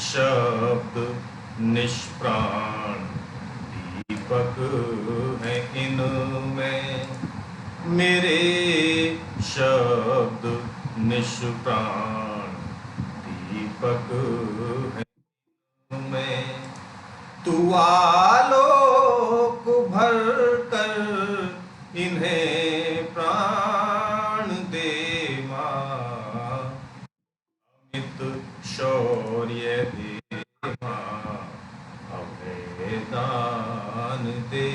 शब्द निष्प्राण दीपक है इनमें, मेरे शब्द निष्प्राण दीपक है इनमें। तू आलोक भर कर इन्हें प्राण दे माँ, अमित शौर्य दे माँ, अभय दान दे।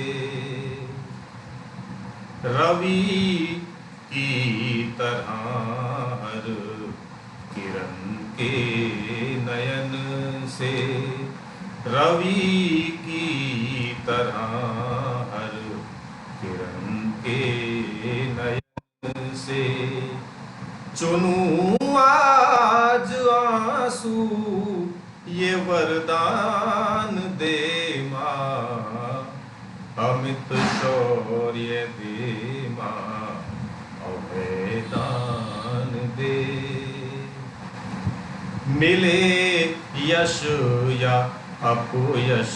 रवि की तरह हर किरण के नयन से, रवि की तरह हर किरण के नयन से, चुनूं आज आंसू ये वरदान दे माँ, अमित शौर्य दे माँ, अभय दान दे। मिले यश या अपयश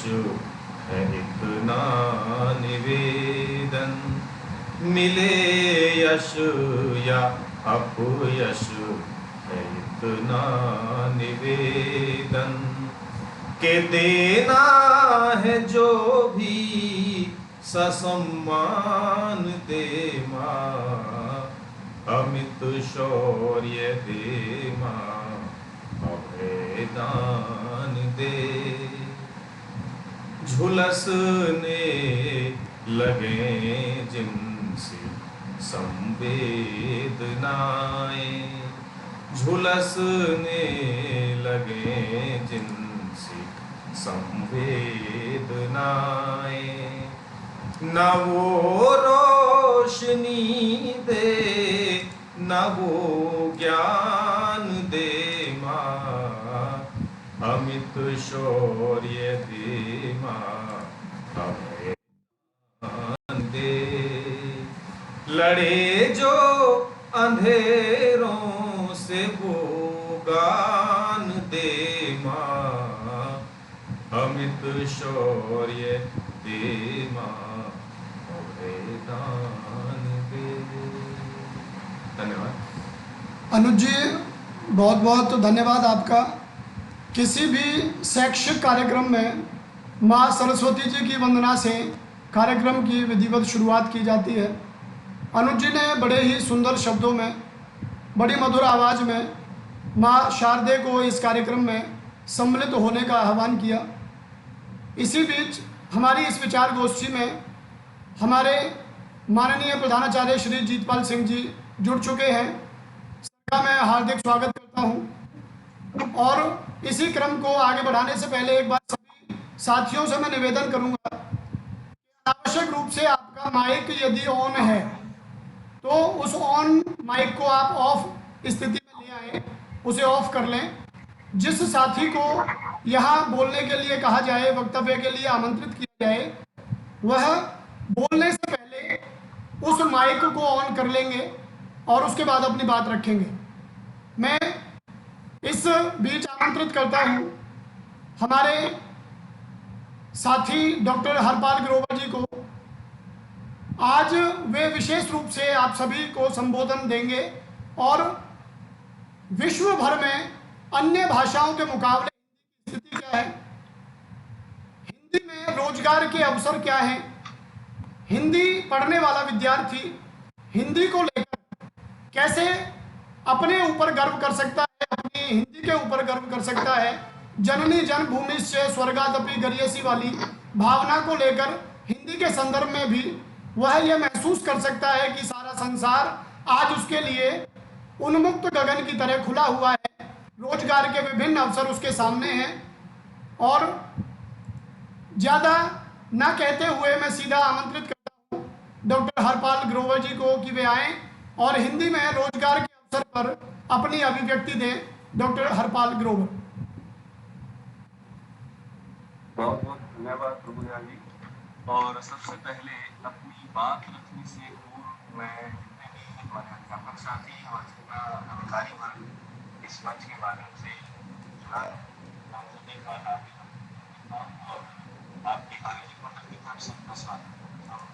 है इतना निवेदन, मिले यश या अपयश है इतना निवेदन, के देना है जो भी ससम्मान दे माँ, अमित शौर्य दे माँ, अभय दान दे। झुलसने लगे जिनसे संवेदनाएं, झुलसने लगे जिनसे संवेदनाएं, न वो रोशनी दे न वो ज्ञान दे माँ, अमित शौर्य दे माँ, अभय दान दे। लड़े जो अंधेरों से वो गान दे माँ, अमित शौर्य दे माँ, अभय दान दे। धन्यवाद। अनुज जी, बहुत बहुत धन्यवाद आपका। किसी भी शैक्षिक कार्यक्रम में माँ सरस्वती जी की वंदना से कार्यक्रम की विधिवत शुरुआत की जाती है। अनुज जी ने बड़े ही सुंदर शब्दों में, बड़ी मधुर आवाज़ में माँ शारदे को इस कार्यक्रम में सम्मिलित होने का आह्वान किया। इसी बीच हमारी इस विचार गोष्ठी में हमारे माननीय प्रधानाचार्य श्री जीतपाल सिंह जी जुड़ चुके हैं। सबका मैं हार्दिक स्वागत करता हूं और इसी क्रम को आगे बढ़ाने से पहले एक बार सभी साथियों से मैं निवेदन करूंगा कि आवश्यक रूप से आपका माइक यदि ऑन है तो उस ऑन माइक को आप ऑफ स्थिति में ले आए, उसे ऑफ कर लें। जिस साथी को यहाँ बोलने के लिए कहा जाए, वक्तव्य के लिए आमंत्रित किया जाए, वह बोलने से पहले उस माइक को ऑन कर लेंगे और उसके बाद अपनी बात रखेंगे। मैं इस बीच आमंत्रित करता हूं हमारे साथी डॉक्टर हरपाल ग्रोवर जी को। आज वे विशेष रूप से आप सभी को संबोधन देंगे और विश्व भर में अन्य भाषाओं के मुकाबले हिंदी की स्थिति क्या है, हिंदी में रोजगार के अवसर क्या हैं, हिंदी पढ़ने वाला विद्यार्थी हिंदी को लेकर कैसे अपने ऊपर गर्व कर सकता है, अपनी हिंदी के ऊपर गर्व कर सकता है। जननी जन्मभूमि से स्वर्गादपि गरियसी वाली भावना को लेकर हिंदी के संदर्भ में भी वह यह महसूस कर सकता है कि सारा संसार आज उसके लिए उन्मुक्त गगन की तरह खुला हुआ है, रोजगार के विभिन्न अवसर उसके सामने हैं। और ज़्यादा ना कहते हुए मैं सीधा आमंत्रित करता हूँ डॉक्टर हरपाल ग्रोवर जी को कि वे आएँ और हिंदी में रोजगार के अवसर पर अपनी अभिव्यक्ति दें। डॉक्टर हरपाल ग्रोवर। बहुत बहुत धन्यवाद प्रभुदयाल जी। और सबसे पहले अपनी बात रखने से पूर्व मैं जितने भी हमारे अध्यापक साथी और जितना अधिकारी वर्ग इस मंच के माध्यम से जुड़ा, एक बार हार्दिक अभिनंदन और आपके आयोजक मंडल की तरफ से उनका स्वागत करता हूँ।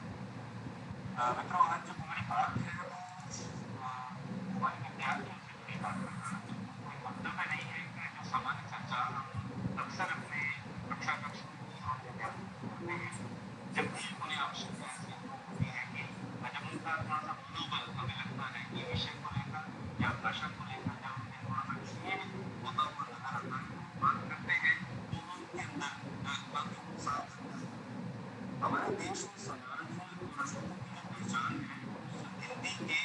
मित्रों, आज जो हमारी बात है वो हमारे विद्यार्थियों से जुड़ी बात है। कोई मंतव्य नहीं है कि जो सामान्य चर्चा हम अक्सर अपने कक्षा कक्ष में और विद्यार्थियों से करते हैं, जब भी उन्हें आवश्यकता ऐसी अनुभव होती है कि जब उनका थोड़ा सा मनोबल हमें लगता है कि विषय को लेकर या भाषा को लेकर जब उन्हें थोड़ा सा क्षीण होता हुआ नजर आता है, बात करते हैं तो उनके अंदर काफी उत्साह जगता है। हमारे देश में साधारण और असंख्य की जो पहचान है, हिंदी के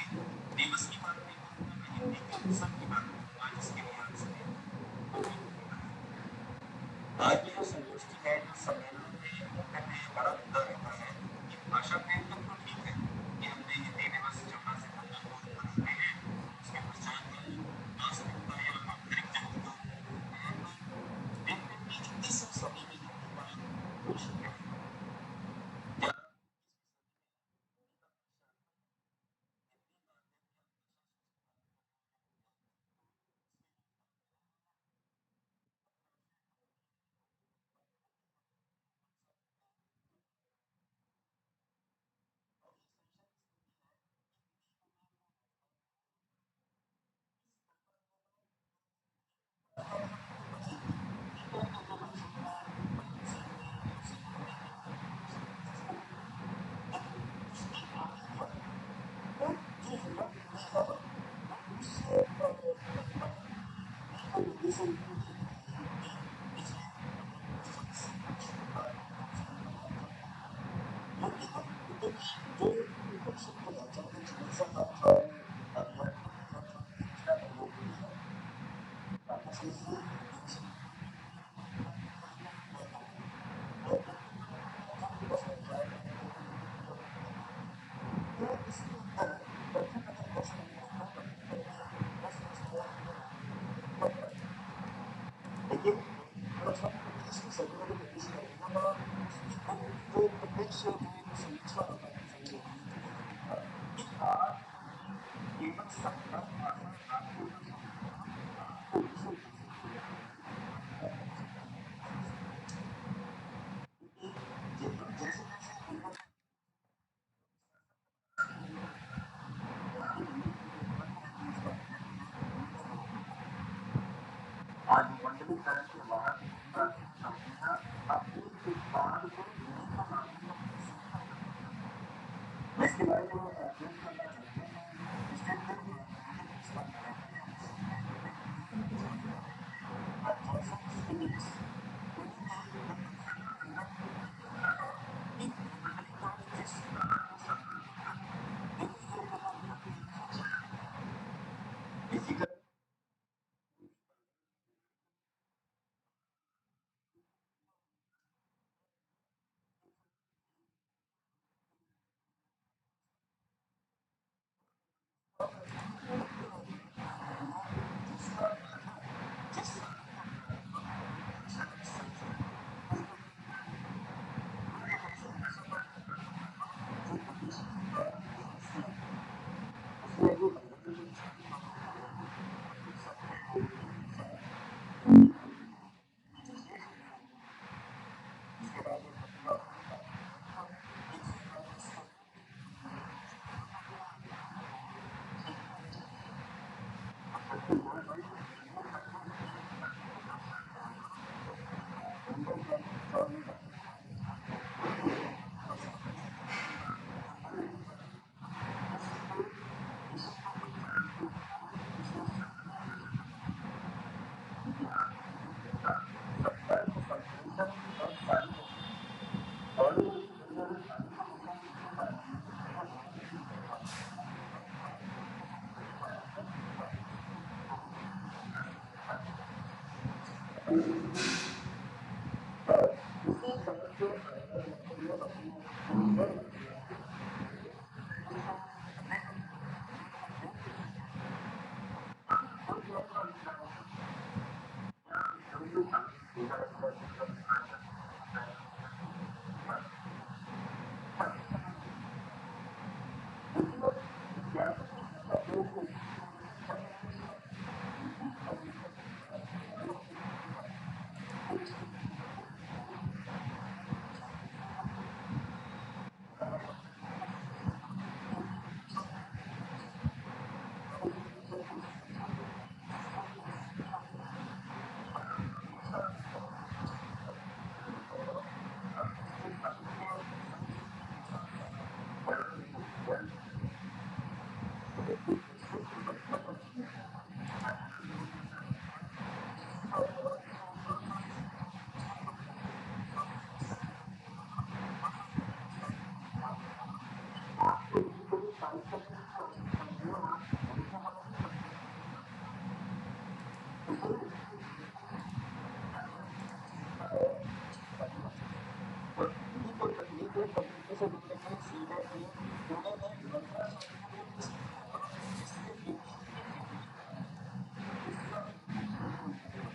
दिवस की बात नहीं करूंगा, मैं हिंदी के उत्सव की बात करूंगा, जिसके लिए आप सभी बहुत धन्यवाद। आज की जो संगोष्ठी है, जो सम्मेलन में मुख्य में बड़ा मुद्दा रहता है कि भाषा प्रेम तक तो ठीक है कि हमने हिंदी दिवस 14 सितंबर को मनाते हैं, उसकी पहचान या वास्तविकता या आंतरिक जगत को करते हैं, तो देखते हैं कि इस समय में हिंदी भाषा कुछ है या आज मंडली तरह के बाहर इसके बारे में अध्ययन करना चाहते हैं, इसके लिए इसी का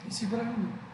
इसी तरह नहीं।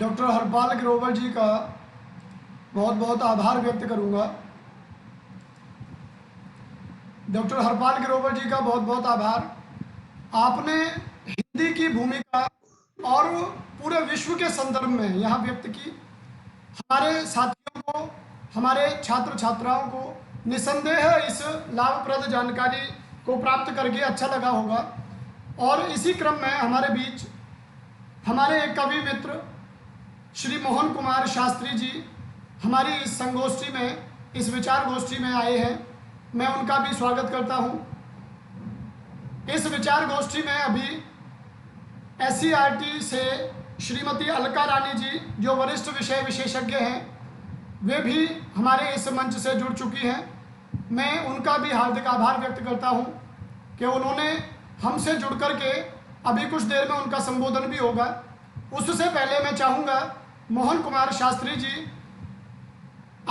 डॉक्टर हरपाल ग्रोवर जी का बहुत बहुत आभार व्यक्त करूंगा। डॉक्टर हरपाल ग्रोवर जी का बहुत बहुत आभार। आपने हिंदी की भूमिका और पूरे विश्व के संदर्भ में यहाँ व्यक्त की। हमारे साथियों को, हमारे छात्र छात्राओं को निसंदेह इस लाभप्रद जानकारी को प्राप्त करके अच्छा लगा होगा। और इसी क्रम में हमारे बीच हमारे एक कवि मित्र श्री मोहन कुमार शास्त्री जी हमारी इस संगोष्ठी में, इस विचार गोष्ठी में आए हैं। मैं उनका भी स्वागत करता हूं। इस विचार गोष्ठी में अभी SCERT से श्रीमती अलका रानी जी, जो वरिष्ठ विषय विशेषज्ञ हैं, वे भी हमारे इस मंच से जुड़ चुकी हैं। मैं उनका भी हार्दिक आभार व्यक्त करता हूं कि उन्होंने हमसे जुड़ कर के, अभी कुछ देर में उनका संबोधन भी होगा। उससे पहले मैं चाहूँगा मोहन कुमार शास्त्री जी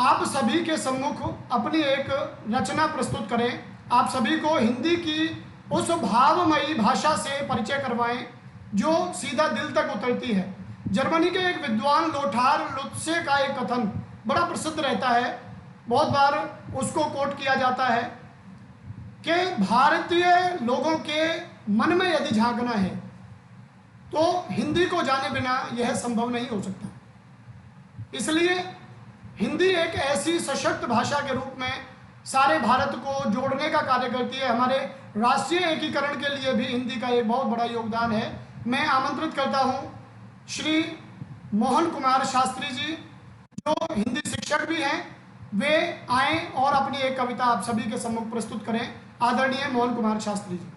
आप सभी के सम्मुख अपनी एक रचना प्रस्तुत करें। आप सभी को हिंदी की उस भावमयी भाषा से परिचय करवाएं जो सीधा दिल तक उतरती है। जर्मनी के एक विद्वान लोथार लुत्से का एक कथन बड़ा प्रसिद्ध रहता है, बहुत बार उसको कोट किया जाता है कि भारतीय लोगों के मन में यदि झांकना है तो हिंदी को जाने बिना यह संभव नहीं हो सकता। इसलिए हिंदी एक ऐसी सशक्त भाषा के रूप में सारे भारत को जोड़ने का कार्य करती है। हमारे राष्ट्रीय एकीकरण के लिए भी हिंदी का एक बहुत बड़ा योगदान है। मैं आमंत्रित करता हूं श्री मोहन कुमार शास्त्री जी, जो हिंदी शिक्षक भी हैं, वे आएं और अपनी एक कविता आप सभी के सम्मुख प्रस्तुत करें। आदरणीय मोहन कुमार शास्त्री जी।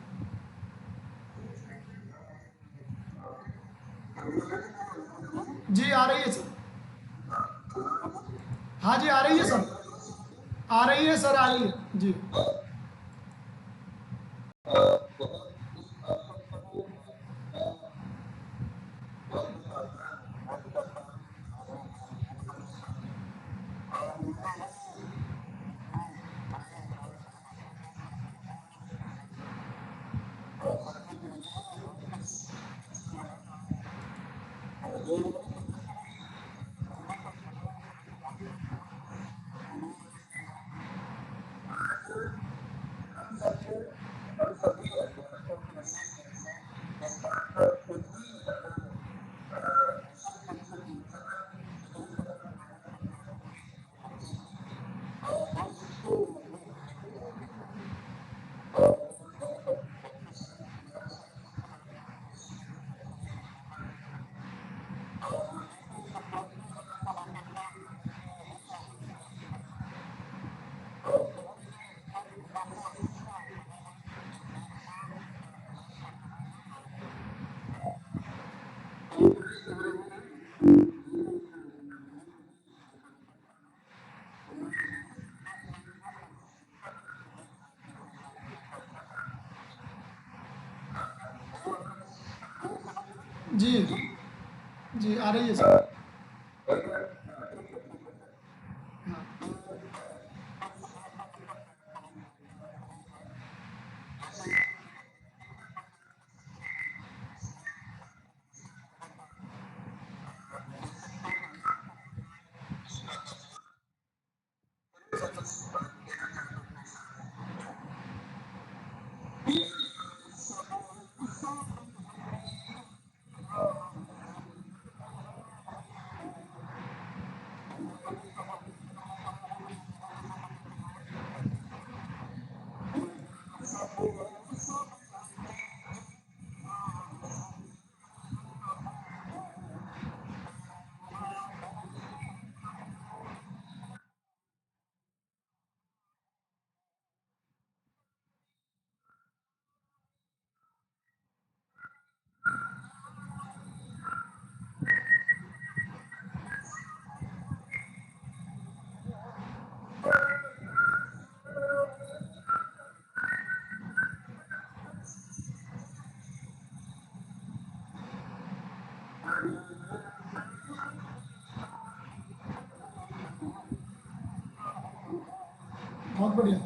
जी आ रही है सर। हाँ जी आ रही है सर, आ रही है सर, आ रही है जी। जी जी आ रही है सर। बहुत बढ़िया।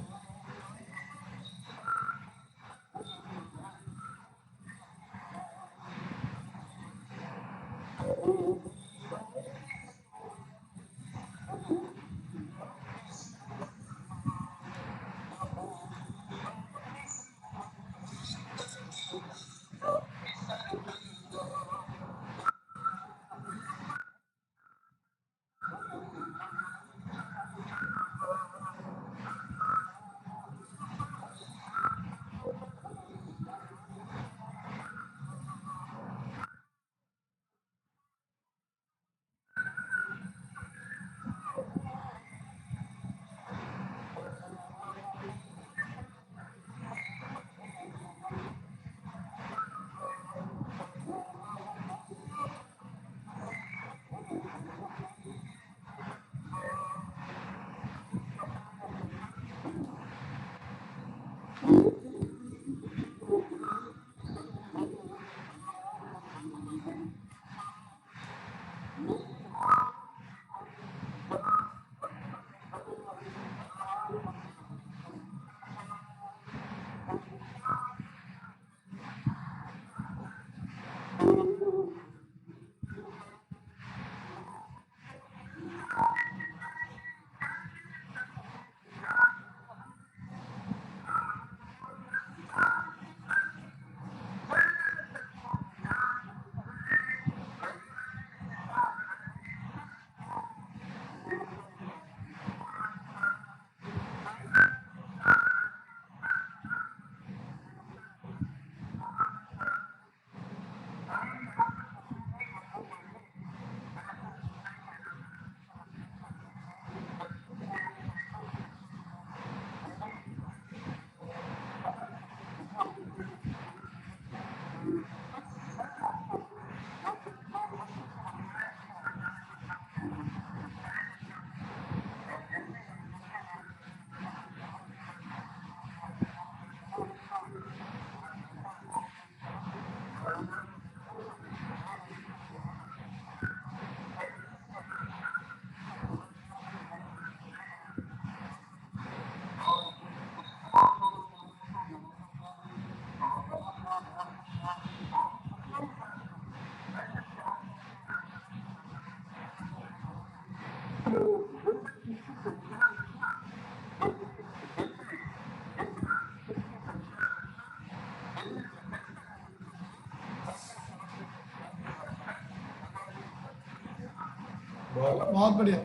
बहुत बढ़िया,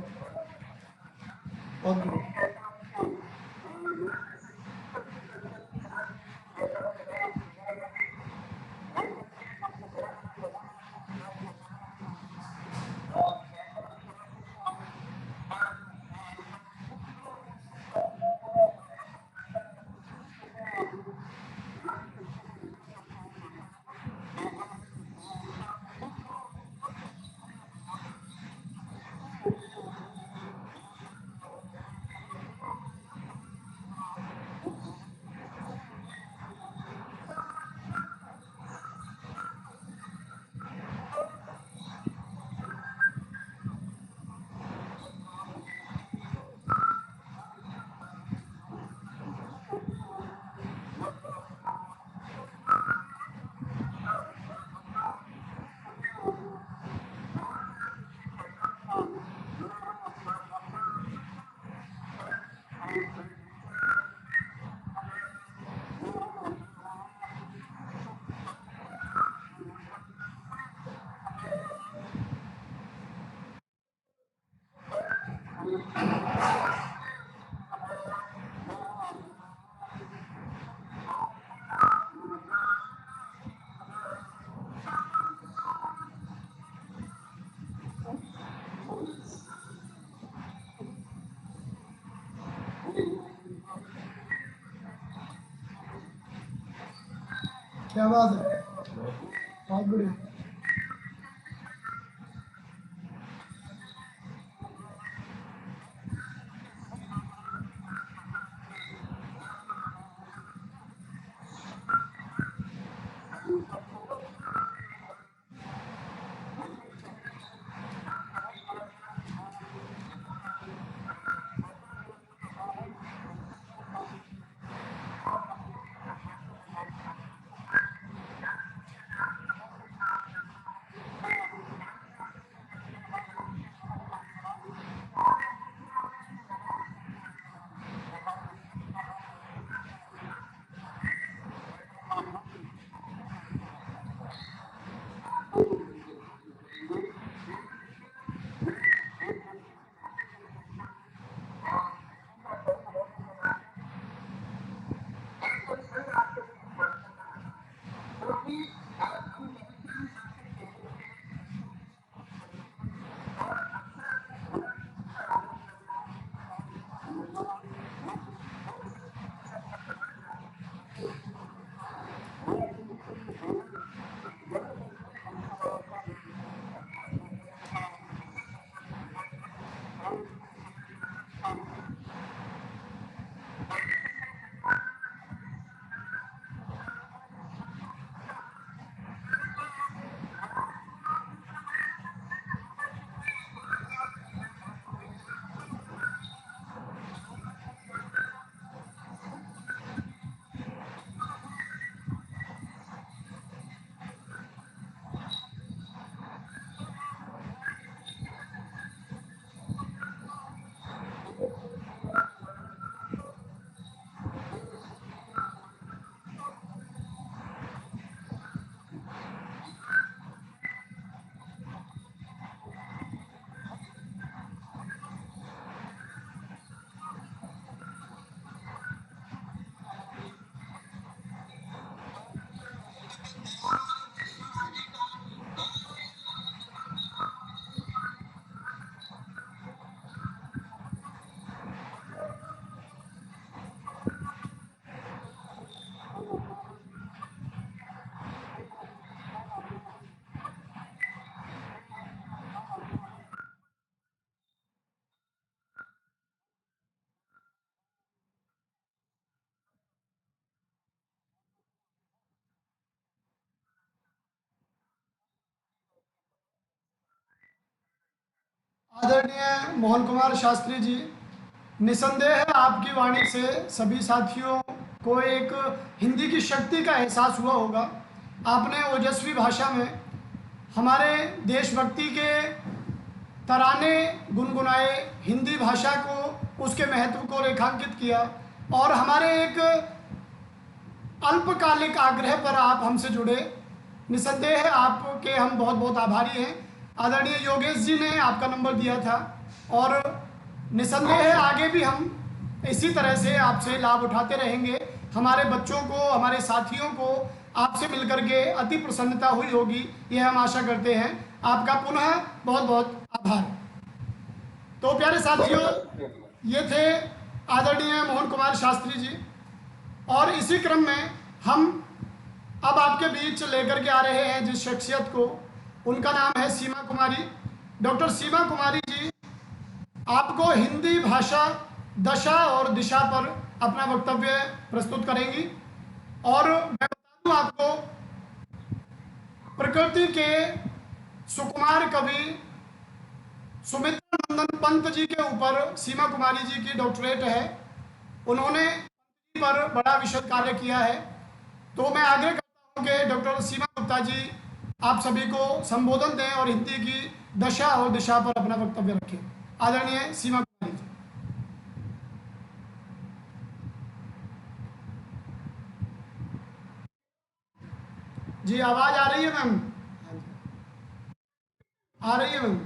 बहुत बढ़िया। क्या बात है, बहुत बढ़िया। आदरणीय मोहन कुमार शास्त्री जी, निसंदेह आपकी वाणी से सभी साथियों को एक हिंदी की शक्ति का एहसास हुआ होगा। आपने ओजस्वी भाषा में हमारे देशभक्ति के तराने गुनगुनाए, हिंदी भाषा को, उसके महत्व को रेखांकित किया और हमारे एक अल्पकालिक आग्रह पर आप हमसे जुड़े। निसंदेह आपके हम बहुत बहुत आभारी हैं। आदरणीय योगेश जी ने आपका नंबर दिया था और निसंदेह आगे भी हम इसी तरह से आपसे लाभ उठाते रहेंगे। हमारे बच्चों को, हमारे साथियों को आपसे मिलकर के अति प्रसन्नता हुई होगी, यह हम आशा करते हैं। आपका पुनः बहुत बहुत आभार। तो प्यारे साथियों, ये थे आदरणीय मोहन कुमार शास्त्री जी और इसी क्रम में हम अब आपके बीच लेकर के आ रहे हैं जिस शख्सियत को, उनका नाम है सीमा कुमारी। डॉक्टर सीमा कुमारी जी आपको हिंदी भाषा दशा और दिशा पर अपना वक्तव्य प्रस्तुत करेंगी। और मैं बता दूं आपको, प्रकृति के सुकुमार कवि सुमित्रा नंदन पंत जी के ऊपर सीमा कुमारी जी की डॉक्टरेट है। उन्होंने पंत जी पर बड़ा विशद कार्य किया है। तो मैं आग्रह करता हूं कि डॉक्टर सीमा गुप्ता जी आप सभी को संबोधन दें और हिंदी की दशा और दिशा पर अपना वक्तव्य रखें। आदरणीय सीमा कुमारी जी। जी आवाज आ रही है मैम? आ रही है मैम?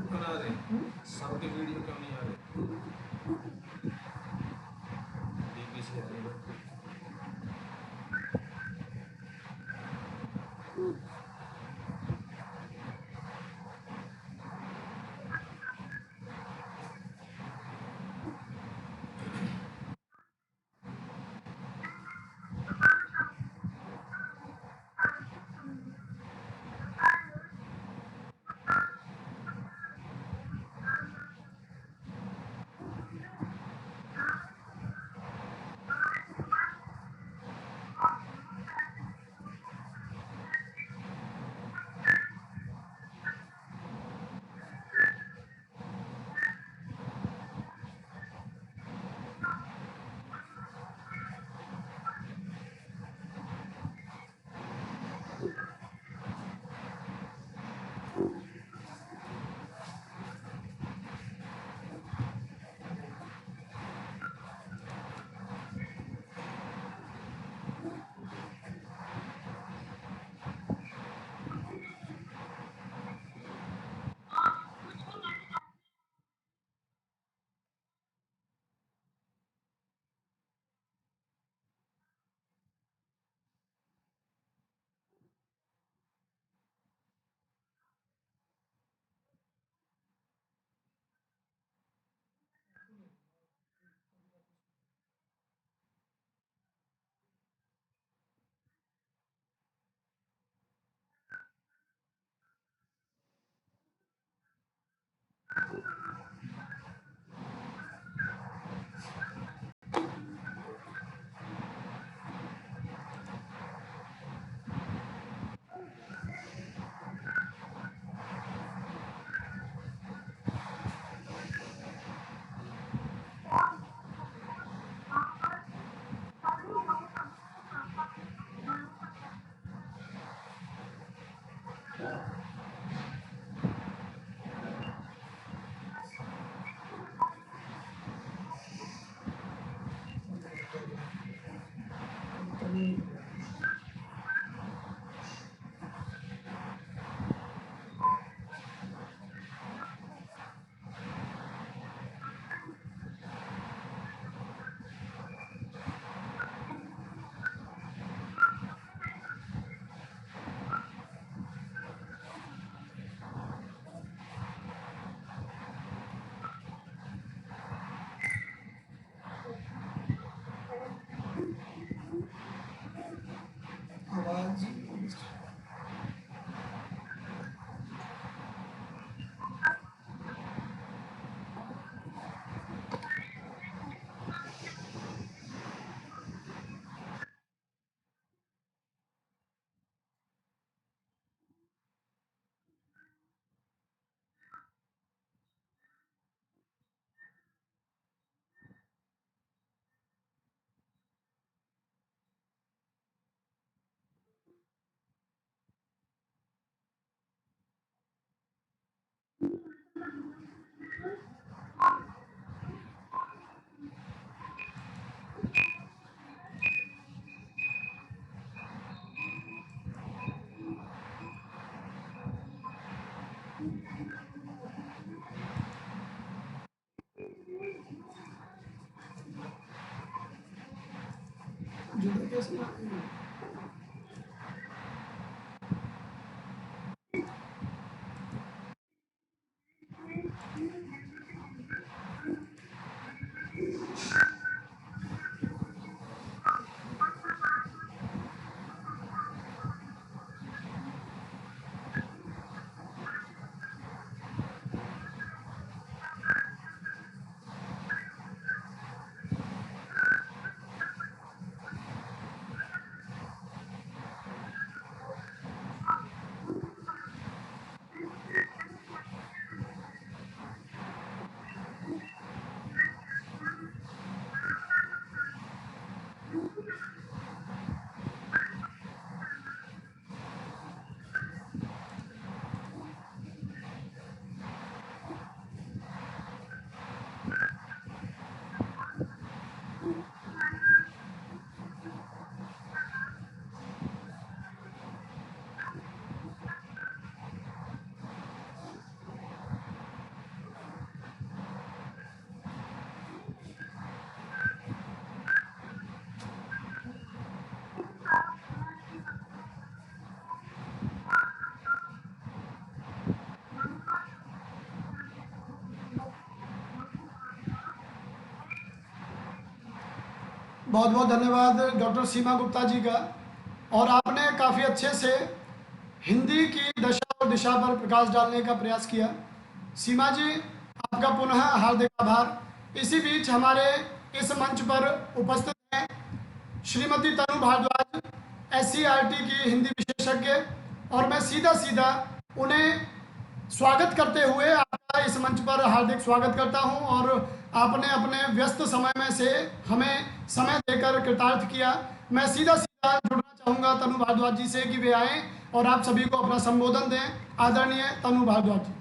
बना रहे सबके वीडियो क्यों नहीं आ रहे? डीपी से आ रहे हैं। जुड़े कैसे? बहुत बहुत धन्यवाद डॉक्टर सीमा गुप्ता जी का। और आपने काफ़ी अच्छे से हिंदी की दशा और दिशा पर प्रकाश डालने का प्रयास किया। सीमा जी, आपका पुनः हार्दिक आभार। इसी बीच हमारे इस मंच पर उपस्थित हैं श्रीमती तनु भारद्वाज, SCERT की हिंदी विशेषज्ञ, और मैं सीधा सीधा उन्हें स्वागत करते हुए आपका इस मंच पर हार्दिक स्वागत करता हूं। और आपने अपने व्यस्त समय में से हमें समय देकर कृतार्थ किया। मैं सीधा सीधा जुड़ना चाहूँगा तनु भारद्वाज जी से कि वे आएँ और आप सभी को अपना संबोधन दें। आदरणीय तनु भारद्वाज जी।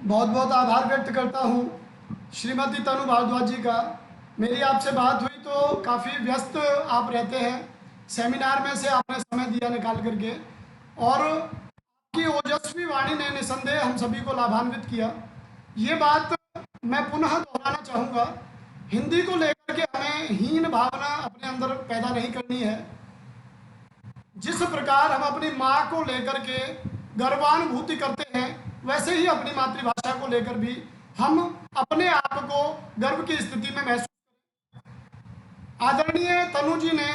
बहुत बहुत बहुत आभार व्यक्त करता हूँ श्रीमती तनु भारद्वाज जी का। मेरी आपसे बात हुई तो काफ़ी व्यस्त आप रहते हैं, सेमिनार में से आपने समय दिया निकाल करके, और आपकी ओजस्वी वाणी ने निसंदेह हम सभी को लाभान्वित किया। ये बात मैं पुनः दोहराना चाहूँगा, हिंदी को लेकर के हमें हीन भावना अपने अंदर पैदा नहीं करनी है। जिस प्रकार हम अपनी माँ को लेकर के गर्वानुभूति करते हैं, वैसे ही अपनी मातृभाषा को लेकर भी हम अपने आप को गर्व की स्थिति में महसूस करें। आदरणीय तनु जी ने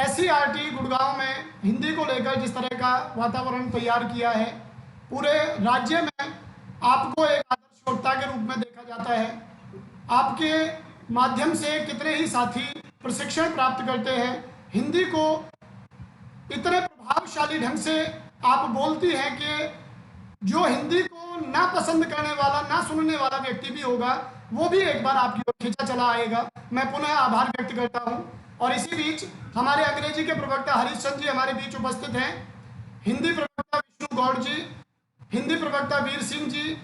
SCERT गुड़गांव में हिंदी को लेकर जिस तरह का वातावरण तैयार किया है, पूरे राज्य में आपको एक आदर्श वक्ता के रूप में देखा जाता है। आपके माध्यम से कितने ही साथी प्रशिक्षण प्राप्त करते हैं, हिंदी को इतने प्रभावशाली ढंग से आप बोलती हैं कि जो हिंदी को ना पसंद करने वाला, ना सुनने वाला व्यक्ति भी होगा, वो भी एक बार आपकी ओर खींचा चला आएगा। मैं पुनः आभार व्यक्त करता हूं। और इसी बीच हमारे अंग्रेजी के प्रवक्ता हरीशचंद्र जी हमारे बीच उपस्थित हैं, हिंदी प्रवक्ता विष्णु गौड़ जी, हिंदी प्रवक्ता वीर सिंह जी,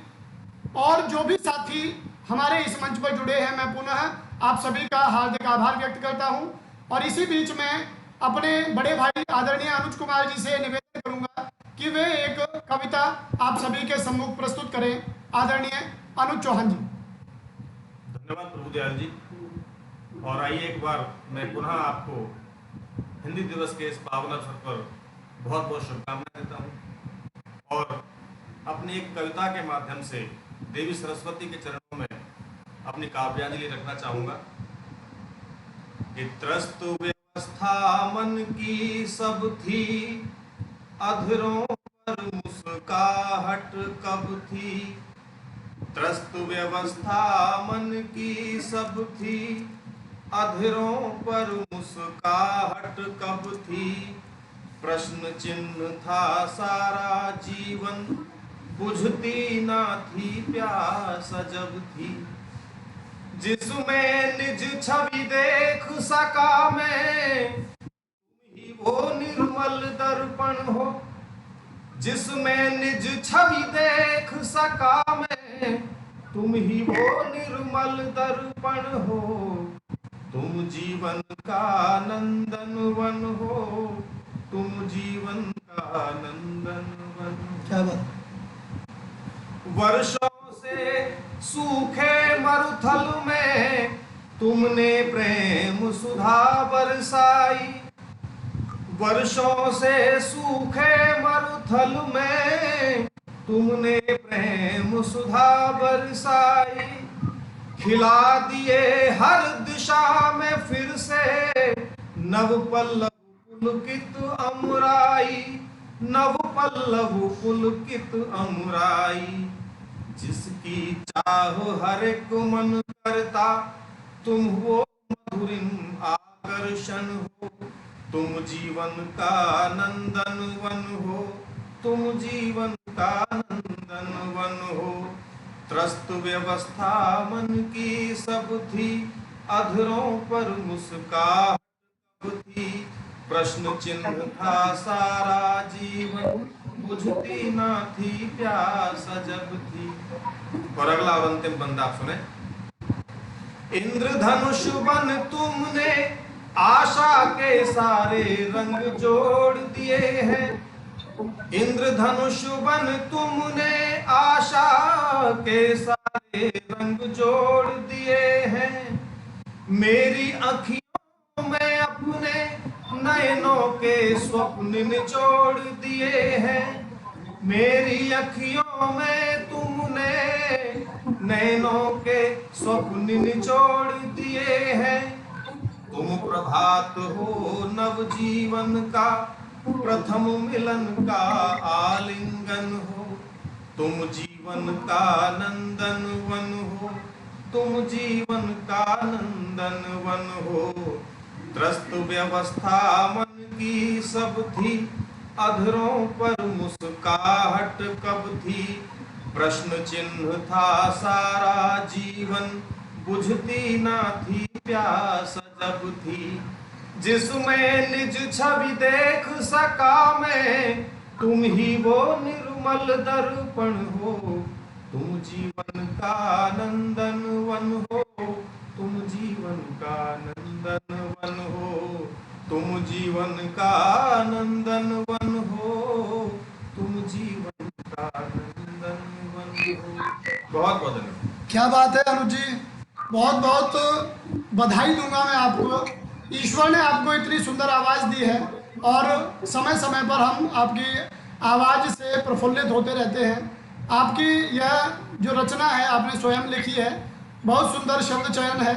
और जो भी साथी हमारे इस मंच पर जुड़े हैं, मैं पुनः आप सभी का हार्दिक आभार व्यक्त करता हूं। और इसी बीच में अपने बड़े भाई आदरणीय अनुज कुमार जी से निवेदन करूंगा कि वे एक कविता आप सभी के सम्मुख प्रस्तुत करें। आदरणीय अनुज चौहान जी। धन्यवाद प्रभु दयाल जी। और आइए एक बार मैं पुनः आपको हिंदी दिवस के इस पावन अवसर पर बहुत बहुत शुभकामनाएं देता हूँ, और अपनी एक कविता के माध्यम से देवी सरस्वती के चरणों में अपनी काव्यांजलि रखना चाहूँगा। त्रस्तु व्यवस्था मन की सब थी, अधरों पर मुस्काहट कब थी। त्रस्तु व्यवस्था मन की सब थी, अधरों पर मुस्काहट कब थी। प्रश्न चिन्ह था सारा जीवन, बुझती ना थी प्यास जब थी। जिसमें निज छवि देख सका मैं, तुम ही वो निर्मल दर्पण हो। जिसमें निज छवि देख सका मैं, तुम ही वो निर्मल दर्पण हो। तुम जीवन का नंदन वन हो, तुम जीवन का नंदन वन। क्या बात। वर्षों से सूखे मरुथल में तुमने प्रेम सुधा बरसाई। वर्षों से सूखे मरुथल में तुमने प्रेम सुधा बरसाई। खिला दिए हर दिशा में फिर से नव पल्लव पुलकित अमराई। नव पल्लव पुलकित अमुराई। जिसकी चाहो हर एक मन करता, तुम हो मधुरिम आकर्षण हो। तुम जीवन का नंदन वन हो, तुम जीवन का नंदन वन हो। त्रस्त व्यवस्था मन की सब थी, अधरों पर मुस्कान थी। प्रश्न चिन्ह था सारा जीवन, बुझती ना थी प्यास जब थी। और अगला और अंतिम बंद आप सुने। इंद्रधनुष बन तुमने आशा के सारे रंग जोड़ दिए हैं। इंद्रधनुष बन तुमने आशा के सारे रंग जोड़ दिए हैं। मेरी अखियों में अपने नयनों के स्वप्न निचोड़ दिए हैं। मेरी अखियों में तुमने नैनों के स्वप्न निचोड़ दिए हैं। तुम प्रभात हो नव जीवन का, प्रथम मिलन का आलिंगन हो। तुम जीवन का नंदन वन हो, तुम जीवन का नंदन वन हो। त्रस्त व्यवस्था मन की सब थी, अधरों पर मुस्काहट कब थी। प्रश्न चिन्ह था सारा जीवन, बुझती ना थी प्यास जब थी। जिसमें निज छवि देख सका मैं, तुम ही वो निर्मल दर्पण हो। तुम जीवन का नंदन वन हो, तुम जीवन का नंदन वन हो। तुम जीवन का नंदन वन हो, तुम जीवन का नंदन वन हो। बहुत बहुत धन्यवाद। क्या बात है अनुज जी, बहुत बहुत बधाई दूंगा मैं आपको। ईश्वर ने आपको इतनी सुंदर आवाज़ दी है और समय समय पर हम आपकी आवाज़ से प्रफुल्लित होते रहते हैं। आपकी यह जो रचना है आपने स्वयं लिखी है, बहुत सुंदर शब्द चयन है,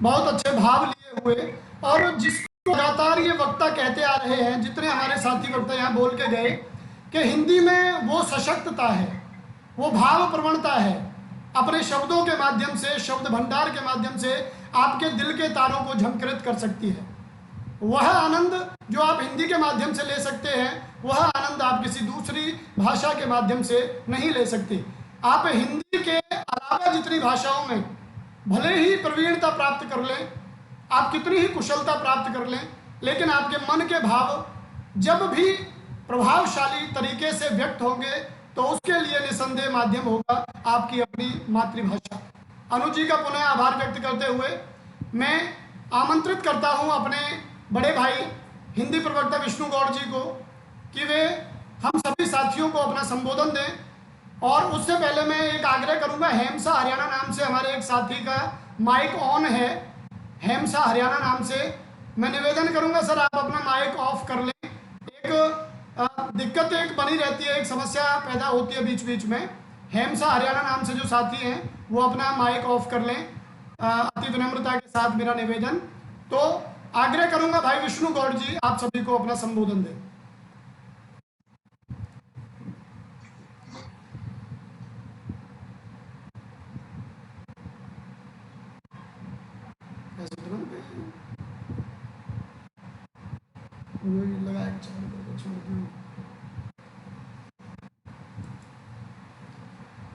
बहुत अच्छे भाव लिए हुए। और जिसको लगातार ये वक्ता कहते आ रहे हैं, जितने हमारे साथी वक्ता यहाँ बोल के गए कि हिंदी में वो सशक्तता है, वो भाव प्रवणता है, अपने शब्दों के माध्यम से, शब्द भंडार के माध्यम से आपके दिल के तारों को झंकृत कर सकती है। वह आनंद जो आप हिंदी के माध्यम से ले सकते हैं, वह आनंद आप किसी दूसरी भाषा के माध्यम से नहीं ले सकते। आप हिंदी के अलावा जितनी भाषाओं में भले ही प्रवीणता प्राप्त कर लें, आप कितनी ही कुशलता प्राप्त कर लें, लेकिन आपके मन के भाव जब भी प्रभावशाली तरीके से व्यक्त होंगे तो उसके लिए निसंदेह माध्यम होगा आपकी अपनी मातृभाषा। अनुज जी का पुनः आभार व्यक्त करते हुए मैं आमंत्रित करता हूं अपने बड़े भाई हिंदी प्रवक्ता विष्णु गौड़ जी को कि वे हम सभी साथियों को अपना संबोधन दें। और उससे पहले मैं एक आग्रह करूंगा, हेमसा हरियाणा नाम से हमारे एक साथी का माइक ऑन है, हेमसा हरियाणा नाम से। मैं निवेदन करूंगा सर आप अपना माइक ऑफ कर लें। एक दिक्कत एक बनी रहती है, एक समस्या पैदा होती है बीच बीच में। हेमसा हरियाणा नाम से जो साथी हैं वो अपना माइक ऑफ कर लें, अति विनम्रता के साथ मेरा निवेदन। तो आग्रह करूंगा भाई विष्णु गौड़ जी आप सभी को अपना संबोधन दें।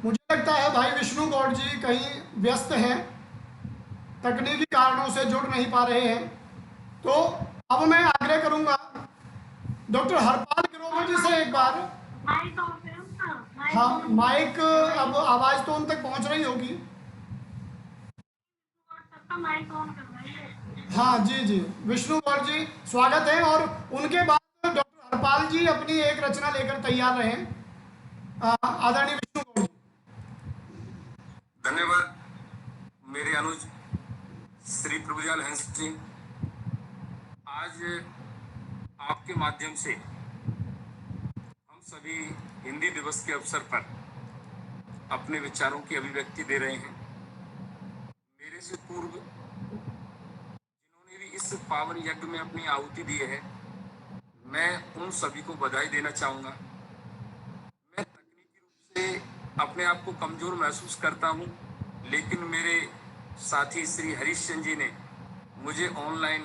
मुझे लगता है भाई विष्णु गौड़ जी कहीं व्यस्त हैं, तकनीकी कारणों से जुड़ नहीं पा रहे हैं। तो अब मैं आग्रह करूंगा डॉक्टर हरपाल गिरोवर जी से एक बार। हाँ माइक, अब आवाज तो उन तक पहुंच रही होगी। हाँ जी जी, विष्णु गौड़ जी स्वागत है। और उनके बाद डॉक्टर हरपाल जी अपनी एक रचना लेकर तैयार रहे। आदरणीय विष्णु गौड़ जी। धन्यवाद मेरे अनुज श्री प्रभुदयाल हंस जी। आज आपके माध्यम से हम सभी हिंदी दिवस के अवसर पर अपने विचारों की अभिव्यक्ति दे रहे हैं। मेरे से पूर्व जिन्होंने भी इस पावन यज्ञ में अपनी आहुति दी है, मैं उन सभी को बधाई देना चाहूँगा। मैं तकनीकी रूप से अपने आप को कमज़ोर महसूस करता हूँ, लेकिन मेरे साथी श्री हरीश चंद्र जी ने मुझे ऑनलाइन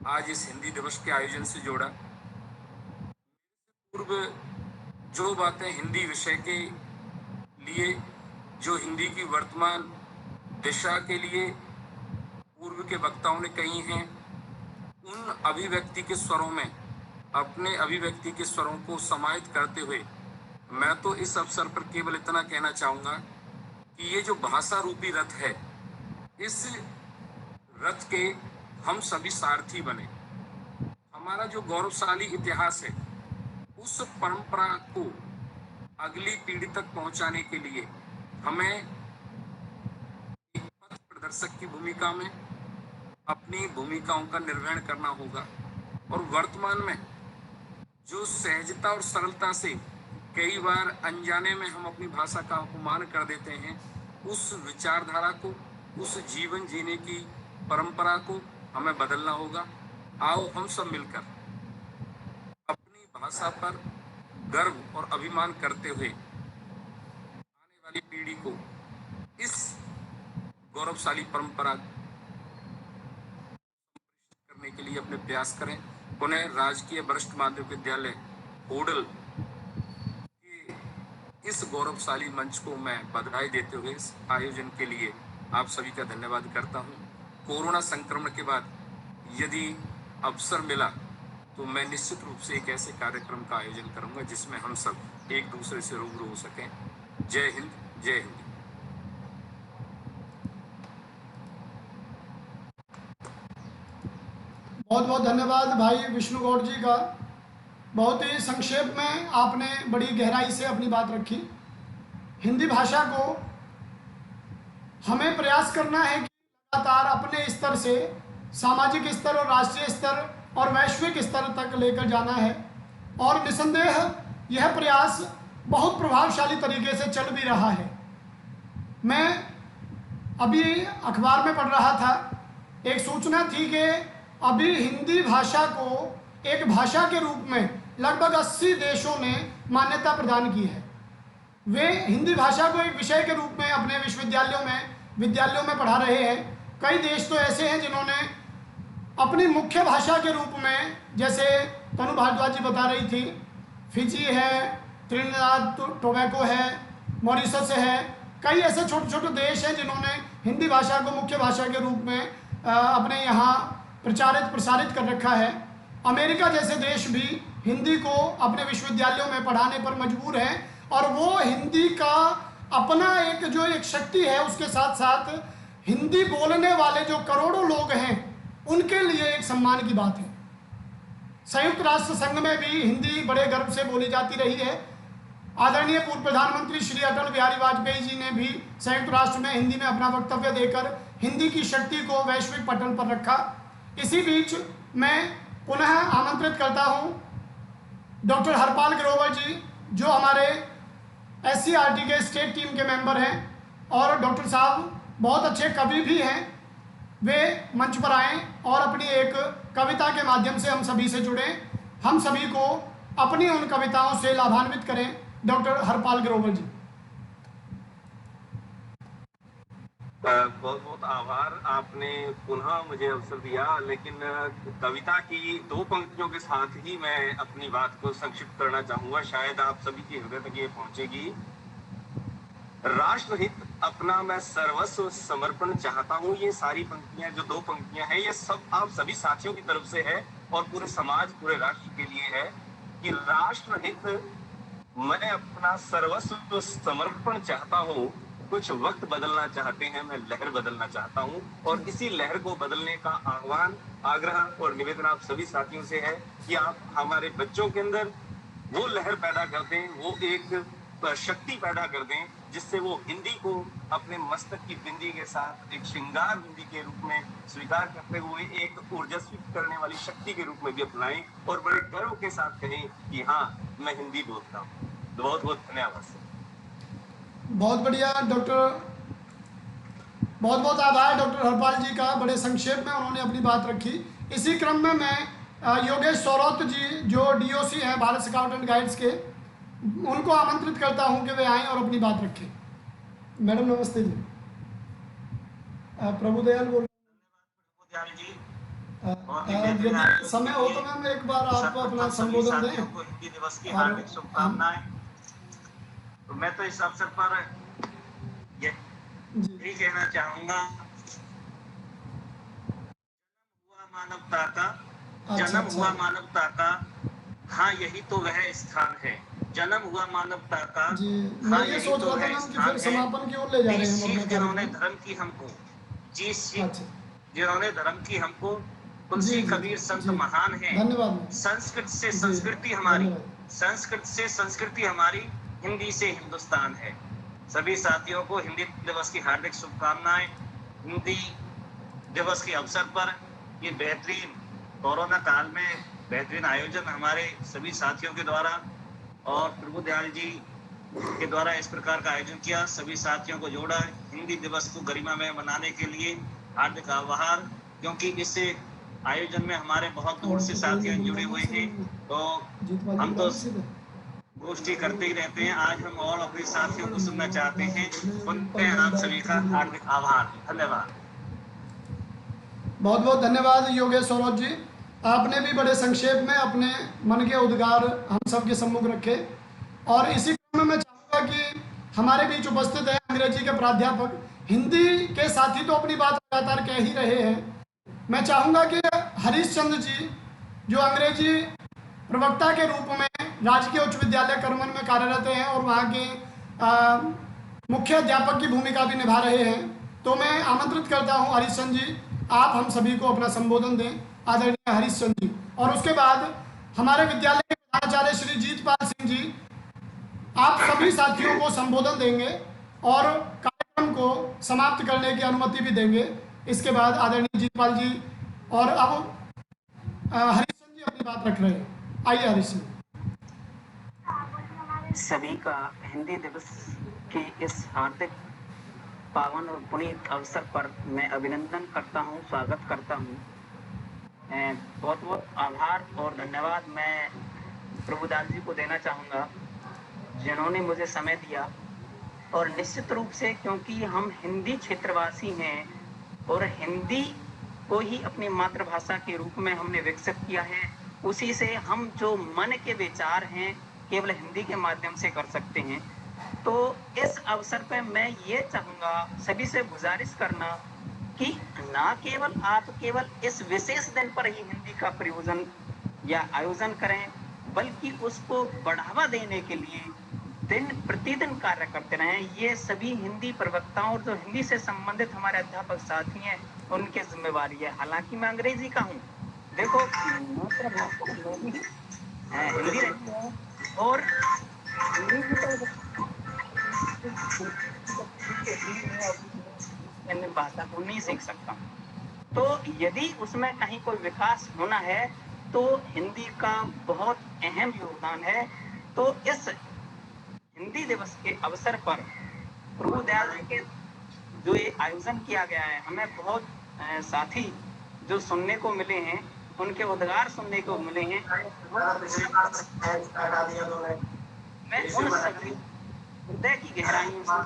आज इस हिंदी दिवस के आयोजन से जोड़ा। पूर्व जो बातें हिंदी विषय के लिए, जो हिंदी की वर्तमान दिशा के लिए पूर्व के वक्ताओं ने कही हैं, उन अभिव्यक्ति के स्वरों में अपने अभिव्यक्ति के स्वरों को समाहित करते हुए मैं तो इस अवसर पर केवल इतना कहना चाहूँगा कि ये जो भाषा रूपी रथ है, इस रथ के हम सभी सारथी बने। हमारा जो गौरवशाली इतिहास है, उस परंपरा को अगली पीढ़ी तक पहुंचाने के लिए हमें एक पथ प्रदर्शक की भूमिका में अपनी भूमिकाओं का निर्वहन करना होगा। और वर्तमान में जो सहजता और सरलता से कई बार अनजाने में हम अपनी भाषा का अपमान कर देते हैं, उस विचारधारा को, उस जीवन जीने की परंपरा को हमें बदलना होगा। आओ हम सब मिलकर अपनी भाषा पर गर्व और अभिमान करते हुए आने वाली पीढ़ी को इस गौरवशाली परंपरा करने के लिए अपने प्रयास करें। पुनः राजकीय वरिष्ठ माध्यमिक विद्यालय होडल के इस गौरवशाली मंच को मैं बधाई देते हुए इस आयोजन के लिए आप सभी का धन्यवाद करता हूं। कोरोना संक्रमण के बाद यदि अवसर मिला तो मैं निश्चित रूप से एक ऐसे कार्यक्रम का आयोजन करूंगा जिसमें हम सब एक दूसरे से रूबरू हो सकें। जय हिंद, जय हिंद। बहुत बहुत धन्यवाद भाई विष्णु गौड़ जी का। बहुत ही संक्षेप में आपने बड़ी गहराई से अपनी बात रखी। हिंदी भाषा को हमें प्रयास करना है कि लगातार अपने स्तर से सामाजिक स्तर और राष्ट्रीय स्तर और वैश्विक स्तर तक लेकर जाना है, और निसंदेह यह प्रयास बहुत प्रभावशाली तरीके से चल भी रहा है। मैं अभी अखबार में पढ़ रहा था, एक सूचना थी कि अभी हिंदी भाषा को एक भाषा के रूप में लगभग 80 देशों ने मान्यता प्रदान की है। वे हिंदी भाषा को एक विषय के रूप में अपने विद्यालयों में पढ़ा रहे हैं। कई देश तो ऐसे हैं जिन्होंने अपनी मुख्य भाषा के रूप में, जैसे तनु भारद्वाज जी बता रही थी, फिजी है, त्रिनिदाद टोबैको है, मॉरिशस है, कई ऐसे छोटे छोटे देश हैं जिन्होंने हिंदी भाषा को मुख्य भाषा के रूप में अपने यहाँ प्रसारित कर रखा है। अमेरिका जैसे देश भी हिंदी को अपने विश्वविद्यालयों में पढ़ाने पर मजबूर हैं, और वो हिंदी का अपना एक शक्ति है, उसके साथ साथ हिंदी बोलने वाले जो करोड़ों लोग हैं उनके लिए एक सम्मान की बात है। संयुक्त राष्ट्र संघ में भी हिंदी बड़े गर्व से बोली जाती रही है। आदरणीय पूर्व प्रधानमंत्री श्री अटल बिहारी वाजपेयी जी ने भी संयुक्त राष्ट्र में हिंदी में अपना वक्तव्य देकर हिंदी की शक्ति को वैश्विक पटल पर रखा। इसी बीच मैं पुनः आमंत्रित करता हूं डॉक्टर हरपाल ग्रोवर जी, जो हमारे SCERT के स्टेट टीम के मेंबर हैं और डॉक्टर साहब बहुत अच्छे कवि भी हैं। वे मंच पर आएँ और अपनी एक कविता के माध्यम से हम सभी से जुड़ें, हम सभी को अपनी उन कविताओं से लाभान्वित करें। डॉक्टर हरपाल ग्रोवर जी। बहुत बहुत आभार, आपने पुनः मुझे अवसर दिया। लेकिन कविता की 2 पंक्तियों के साथ ही मैं अपनी बात को संक्षिप्त करना चाहूंगा, शायद आप सभी के हृदय तक ये पहुंचेगी। राष्ट्रहित अपना मैं सर्वस्व समर्पण चाहता हूँ। ये सारी पंक्तियां, जो 2 पंक्तियां हैं, ये सब आप सभी साथियों की तरफ से है और पूरे समाज, पूरे राष्ट्र के लिए है कि राष्ट्रहित मैं अपना सर्वस्व समर्पण चाहता हूँ। कुछ वक्त बदलना चाहते हैं, मैं लहर बदलना चाहता हूँ, और इसी लहर को बदलने का आह्वान, आग्रह और निवेदन आप सभी साथियों से है कि आप हमारे बच्चों के अंदर वो लहर पैदा कर दें, वो एक शक्ति पैदा कर दें जिससे वो हिंदी को अपने मस्तक की बिंदी के साथ एक श्रृंगार बिंदी के रूप में स्वीकार करते हुए एक ऊर्जस्वित करने वाली शक्ति के रूप में भी अपनाएं और बड़े गर्व के साथ कहें कि हाँ, मैं हिंदी बोलता हूँ। बहुत बहुत धन्यवाद। बहुत बढ़िया डॉक्टर, बहुत बहुत आभार डॉक्टर हरपाल जी का। बड़े संक्षेप में उन्होंने अपनी बात रखी। इसी क्रम में मैं योगेश सौरौत जी जो डीओसी हैं भारत स्काउट एंड गाइड्स के, उनको आमंत्रित करता हूं कि वे आएं और अपनी बात रखें। मैडम नमस्ते जी। प्रभुदयाल बोल दयाल जी यदि समय हो तो मैम एक बार आप अपना संबोधन दें। को हिंदी दिवस की हार्दिक शुभकामनाएं। तो मैं तो इस अवसर पर यही कहना चाहूंगा, जन्म हुआ मानवता का, हाँ यही तो वह स्थान है। जन्म हुआ मानवता का, हाँ यही तो वह स्थान है। समापन की ओर ले जा रहे हैं जिन्होंने धर्म की हमको, जिन्होंने धर्म की हमको, तुलसी कबीर संत महान है। संस्कृत से संस्कृति हमारी, संस्कृत से संस्कृति हमारी, हिंदी से हिंदुस्तान है। सभी साथियों को हिंदी दिवस की हार्दिक शुभकामनाएं। हिंदी दिवस के अवसर पर ये बेहतरीन कोरोना काल में बेहतरीन आयोजन हमारे सभी साथियों के द्वारा और प्रभु दयाल जी के द्वारा इस प्रकार का आयोजन किया, सभी साथियों को जोड़ा। हिंदी दिवस को गरिमामय मनाने के लिए हार्दिक आभार, क्योंकि इस आयोजन में हमारे बहुत दूर से साथी जुड़े हुए हैं। तो हम तो गोष्ठी करते ही रहते हैं, आज हम और अपने साथियों को सुनना चाहते हैं। सुनते हैं आप सभी का हार्दिक आभार, धन्यवाद। बहुत बहुत धन्यवाद योगेश सौरभ जी, आपने भी बड़े संक्षेप में अपने मन के उद्गार हम सबके सम्मुख रखे। और इसी क्रम में मैं चाहूँगा कि हमारे बीच उपस्थित है अंग्रेजी के प्राध्यापक, हिंदी के साथी तो अपनी बात लगातार कह ही रहे हैं। मैं चाहूँगा कि हरीश चंद्र जी जो अंग्रेजी प्रवक्ता के रूप में राजकीय उच्च विद्यालय करमन में कार्यरत हैं और वहाँ के मुख्य अध्यापक की भूमिका भी निभा रहे हैं, तो मैं आमंत्रित करता हूँ हरीश चंद्र जी, आप हम सभी को अपना संबोधन दें, आदरणीय हरीश चंद्र जी। और उसके बाद हमारे विद्यालय के प्रधानाचार्य श्री जीतपाल सिंह जी, आप सभी साथियों को संबोधन देंगे और कार्यक्रम को समाप्त करने की अनुमति भी देंगे। इसके बाद आदरणीय जीतपाल जी और अब हरीश चंद्र जी अपनी बात रख रहे हैं। आइए हरीश जी। सभी का हिंदी दिवस के इस हार्दिक पावन और पुनीत अवसर पर मैं अभिनंदन करता हूं, स्वागत करता हूं। बहुत बहुत आभार और धन्यवाद मैं प्रभुदास जी को देना चाहूँगा, जिन्होंने मुझे समय दिया। और निश्चित रूप से क्योंकि हम हिंदी क्षेत्रवासी हैं और हिंदी को ही अपनी मातृभाषा के रूप में हमने विकसित किया है, उसी से हम जो मन के विचार हैं केवल हिंदी के माध्यम से कर सकते हैं। तो इस अवसर पर मैं ये चाहूँगा, सभी से गुजारिश करना कि ना केवल आप केवल इस विशेष दिन पर ही हिंदी का प्रयोजन या आयोजन करें, बल्कि उसको बढ़ावा देने के लिए दिन प्रतिदिन कार्य करते रहें। ये सभी हिंदी प्रवक्ताओं और जो हिंदी से संबंधित हमारे अध्यापक साथी हैं उनकी जिम्मेवारी है। हालांकि मैं अंग्रेजी का हूँ, देखो हिंदी रहती है और भाषा को नहीं सीख सकता। तो यदि उसमें कहीं कोई विकास होना है तो हिंदी का बहुत अहम योगदान है। तो इस हिंदी दिवस के अवसर पर प्रभु दयाल जी के जो ये आयोजन किया गया है, हमें बहुत साथी जो सुनने को मिले हैं, उनके उद्गार सुनने को मिले हैं। मैं उन सभी हृदय की गहराइयों से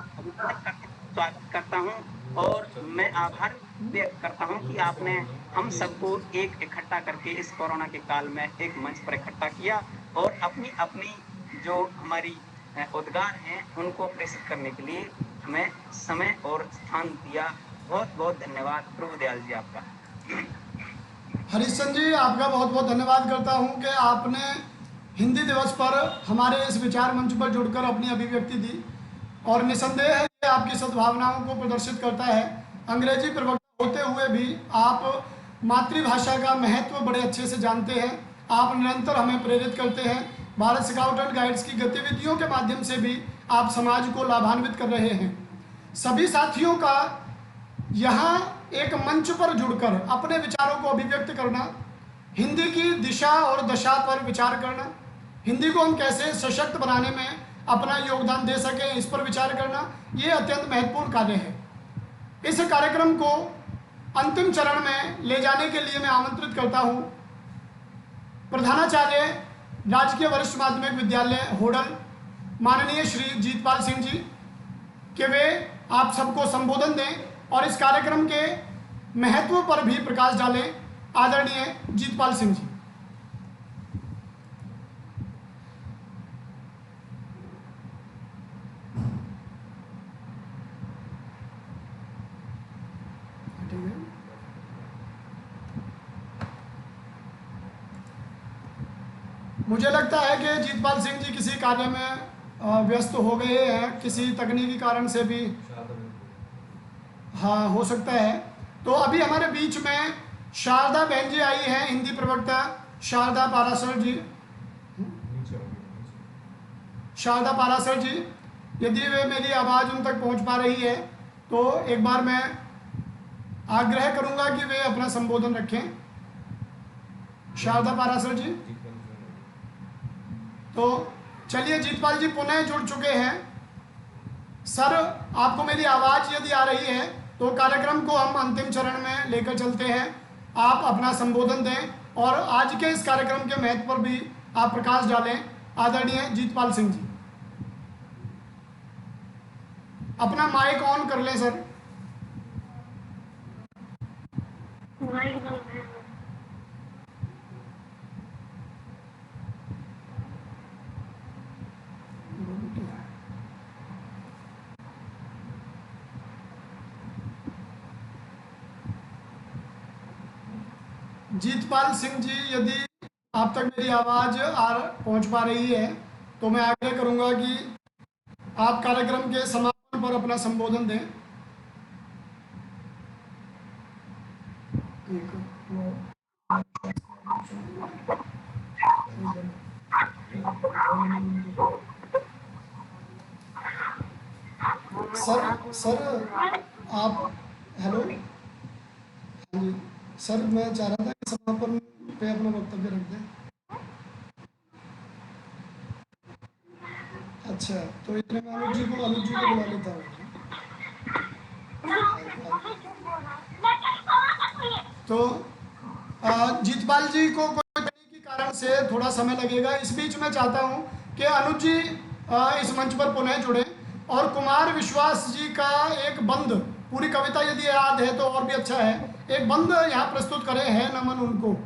स्वागत करता हूं और मैं आभार व्यक्त करता हूं कि आपने हम सबको एक इकट्ठा करके इस कोरोना के काल में एक मंच पर इकट्ठा किया और अपनी अपनी जो हमारी उद्गार हैं उनको प्रेषित करने के लिए हमें समय और स्थान दिया। बहुत बहुत धन्यवाद प्रभु दयाल जी आपका। हरीश जी आपका बहुत बहुत धन्यवाद करता हूं कि आपने हिंदी दिवस पर हमारे इस विचार मंच पर जुड़कर अपनी अभिव्यक्ति दी और निसंदेह है कि आपकी सद्भावनाओं को प्रदर्शित करता है। अंग्रेजी प्रवक्ता होते हुए भी आप मातृभाषा का महत्व बड़े अच्छे से जानते हैं। आप निरंतर हमें प्रेरित करते हैं। भारत स्काउट एंड गाइड्स की गतिविधियों के माध्यम से भी आप समाज को लाभान्वित कर रहे हैं। सभी साथियों का यहाँ एक मंच पर जुड़कर अपने विचारों को अभिव्यक्त करना, हिंदी की दिशा और दशा पर विचार करना, हिंदी को हम कैसे सशक्त बनाने में अपना योगदान दे सकें, इस पर विचार करना, ये अत्यंत महत्वपूर्ण कार्य है। इस कार्यक्रम को अंतिम चरण में ले जाने के लिए मैं आमंत्रित करता हूँ प्रधानाचार्य राजकीय वरिष्ठ माध्यमिक विद्यालय होडल माननीय श्री जीतपाल सिंह जी कि वे आप सबको संबोधन दें और इस कार्यक्रम के महत्व पर भी प्रकाश डालें। आदरणीय जीतपाल सिंह जी। मुझे लगता है कि जीतपाल सिंह जी किसी कार्य में व्यस्त हो गए हैं, किसी तकनीकी कारण से भी हाँ हो सकता है। तो अभी हमारे बीच में शारदा बहन जी आई हैं, हिंदी प्रवक्ता शारदा पारासर जी। शारदा पारासर जी, यदि वे मेरी आवाज़ उन तक पहुंच पा रही है तो एक बार मैं आग्रह करूंगा कि वे अपना संबोधन रखें। शारदा पारासर जी। तो चलिए, जीतपाल जी पुनः जुड़ चुके हैं। सर, आपको मेरी आवाज़ यदि आ रही है तो कार्यक्रम को हम अंतिम चरण में लेकर चलते हैं। आप अपना संबोधन दें और आज के इस कार्यक्रम के महत्व पर भी आप प्रकाश डालें। आदरणीय जीतपाल सिंह जी, अपना माइक ऑन कर लें सर। जीतपाल सिंह जी, यदि आप तक मेरी आवाज़ पहुंच पा रही है तो मैं आग्रह करूंगा कि आप कार्यक्रम के समापन पर अपना संबोधन दें। सर आप हेलो। हाँ जी सर, मैं चाह रहा था कि समापन पे अपना वक्तव्य रख दें। अच्छा, तो इतने में अनुज जी को बुला लेता हूँ। तो जीतपाल जी को कोई तकनीकी कारण से थोड़ा समय लगेगा। इस बीच मैं चाहता हूँ कि अनुज जी इस मंच पर पुनः जुड़े और कुमार विश्वास जी का एक बंद, पूरी कविता यदि याद है तो और भी अच्छा है, एक बंद यहाँ प्रस्तुत करें, है नमन उनको।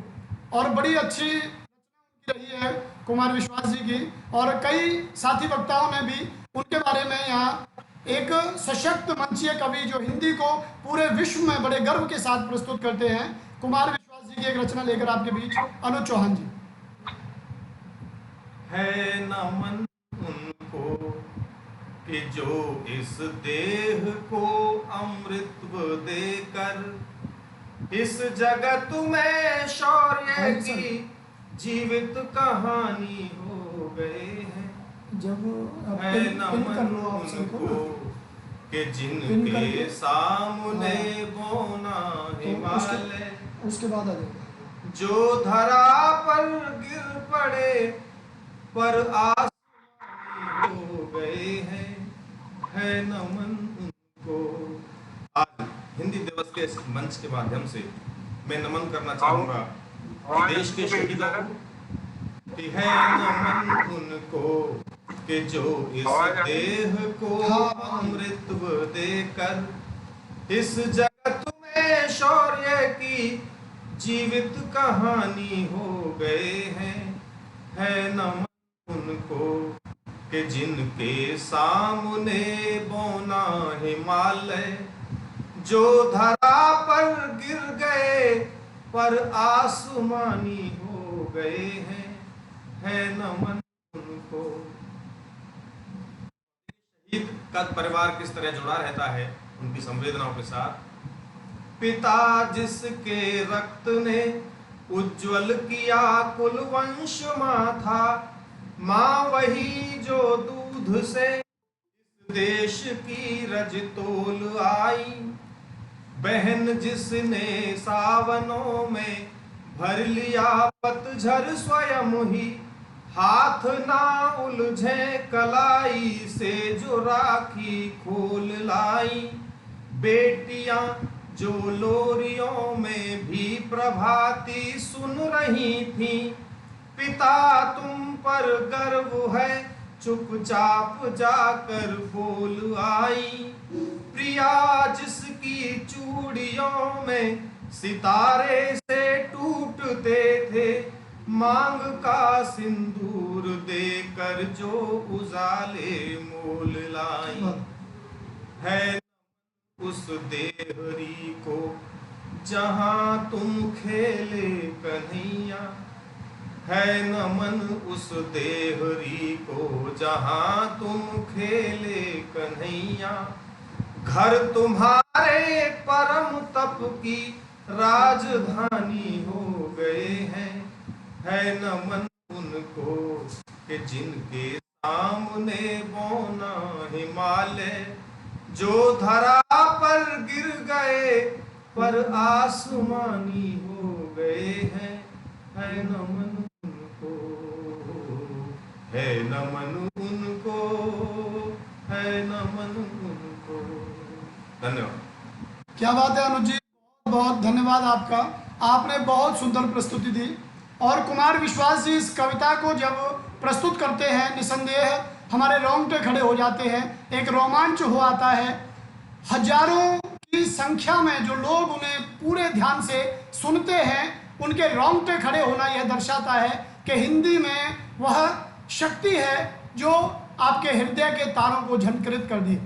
और बड़ी अच्छी रचना उनकी रही है कुमार विश्वास जी की, और कई साथी वक्ताओं ने भी उनके बारे में यहाँ एक सशक्त मंचीय कवि जो हिंदी को पूरे विश्व में बड़े गर्व के साथ प्रस्तुत करते हैं, कुमार विश्वास जी की एक रचना लेकर आपके बीच अनुज चौहान जी। है नमन उनको कि जो इस देह को अमृत देकर इस जगत में शौर्य की जीवित कहानी हो गए हैं। जब है नमन उनको कि जिनके सामने बोना हिमालय उसके बाद आ जाएगा, जो धरा पर गिर पड़े पर आसमानी हो गए हैं। है नमन उनको। आज हिंदी दिवस के इस मंच के माध्यम से मैं नमन करना चाहूंगा देश के शहीदों को कि है नमन उनको कि जो इस देह को अमृत देकर इस जगत में शौर्य की जीवित कहानी हो गए हैं। है नमन उनको कि जिनके सामने बोना हिमालय जो धरा पर गिर गए पर आसमानी हो गए हैं। है नमन उनको। शहीद का परिवार किस तरह जुड़ा रहता है उनकी संवेदनाओं के साथ। पिता जिसके रक्त ने उज्जवल किया कुल वंश माथा, माँ वही जो दूध से इस देश की रज तोल आई, बहन जिसने सावनों में भर लिया पतझर स्वयं ही, हाथ ना उलझे कलाई से जो राखी खोल लाई, बेटियां जो लोरियों में भी प्रभाती सुन रही थी, पिता तुम पर गर्व है, चुपचाप जाकर बोल आई। प्रिया जिसकी चूड़ियों में सितारे से टूटते थे, मांग का सिंदूर देकर जो उजाले मोल लाई। है उस देहरी को जहां तुम खेले कन्हैया, है नमन उस देहरी को जहां तुम खेले कन्हैया। घर तुम्हारे परम तप की राजधानी हो गए हैं, है नमन उनको कि जिनके सामने बौना हिमालय, जो धरा पर गिर गए पर आसमानी हो गए हैं, है नमन उनको, है नमन उनको, है नमन उनको। धन्यवाद। क्या बात है अनुज जी, बहुत बहुत धन्यवाद आपका। आपने बहुत सुंदर प्रस्तुति दी और कुमार विश्वास जी इस कविता को जब प्रस्तुत करते हैं निसंदेह हमारे रोंगटे खड़े हो जाते हैं, एक रोमांच हो आता है। हजारों की संख्या में जो लोग उन्हें पूरे ध्यान से सुनते हैं, उनके रोंगटे खड़े होना यह दर्शाता है कि हिंदी में वह शक्ति है जो आपके हृदय के तारों को झनकृत कर दे।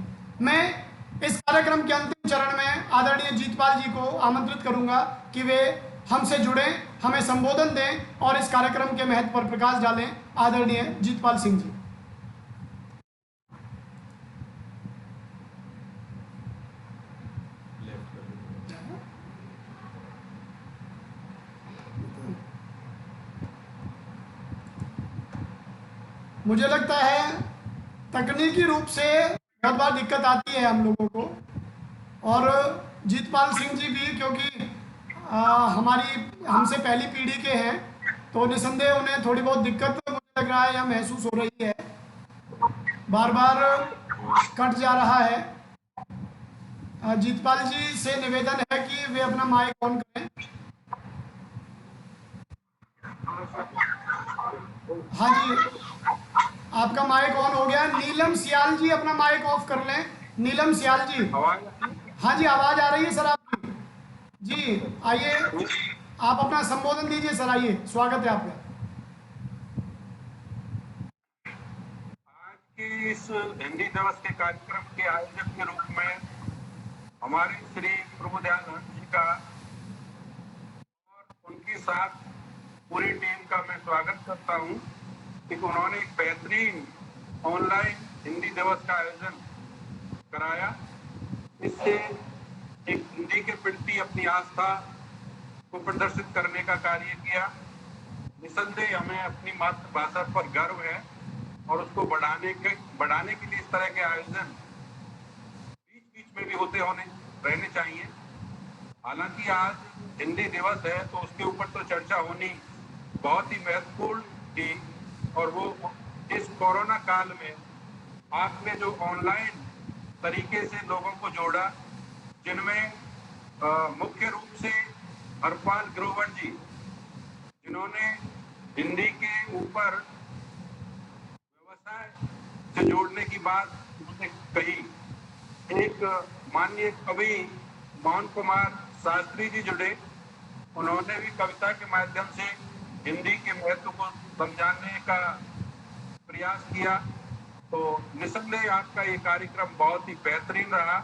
मैं इस कार्यक्रम के अंतिम चरण में आदरणीय जीतपाल जी को आमंत्रित करूंगा कि वे हमसे जुड़ें, हमें संबोधन दें और इस कार्यक्रम के महत्व पर प्रकाश डालें। आदरणीय जीतपाल सिंह जी। मुझे लगता है तकनीकी रूप से बहुत बार दिक्कत आती है हम लोगों को, और जीतपाल सिंह जी भी क्योंकि हमारी हमसे पहली पीढ़ी के हैं, तो निसंदेह उन्हें थोड़ी बहुत दिक्कत मुझे लग रहा है या महसूस हो रही है, बार बार कट जा रहा है। जीतपाल जी से निवेदन है कि वे अपना माइक ऑन करें। हाँ जी, आपका माइक ऑन हो गया। नीलम सियाल जी अपना माइक ऑफ कर लें। नीलम सियाल जी। हाँ जी, आवाज आ रही है सर आपकी जी। आइए आप अपना संबोधन दीजिए सर, आइए, स्वागत है आपका। आज के इस हिंदी दिवस के कार्यक्रम के आयोजक के रूप में हमारे श्री प्रभुदयानंद जी का और उनके साथ पूरी टीम का मैं स्वागत करता हूं कि उन्होंने एक बेहतरीन ऑनलाइन हिंदी दिवस का आयोजन कराया। इससे एक हिंदी के प्रति अपनी आस्था को प्रदर्शित करने का कार्य किया। निसंदेह हमें अपनी मातृभाषा पर गर्व है और उसको बढ़ाने के लिए इस तरह के आयोजन बीच बीच में भी रहने चाहिए। हालांकि आज हिंदी दिवस है तो उसके ऊपर तो चर्चा होनी बहुत ही महत्वपूर्ण थी, और वो इस कोरोना काल में आपने जो ऑनलाइन तरीके से लोगों को जोड़ा, जिनमें मुख्य रूप से हरपाल ग्रोवर जी, जिन्होंने हिंदी के ऊपर व्यवसाय से जोड़ने की बात उन्होंने कही। एक माननीय कवि मोहन कुमार शास्त्री जी जुड़े, उन्होंने भी कविता के माध्यम से हिंदी के महत्व को समझाने का प्रयास किया। तो निसंदेह आपका ये कार्यक्रम बहुत ही बेहतरीन रहा।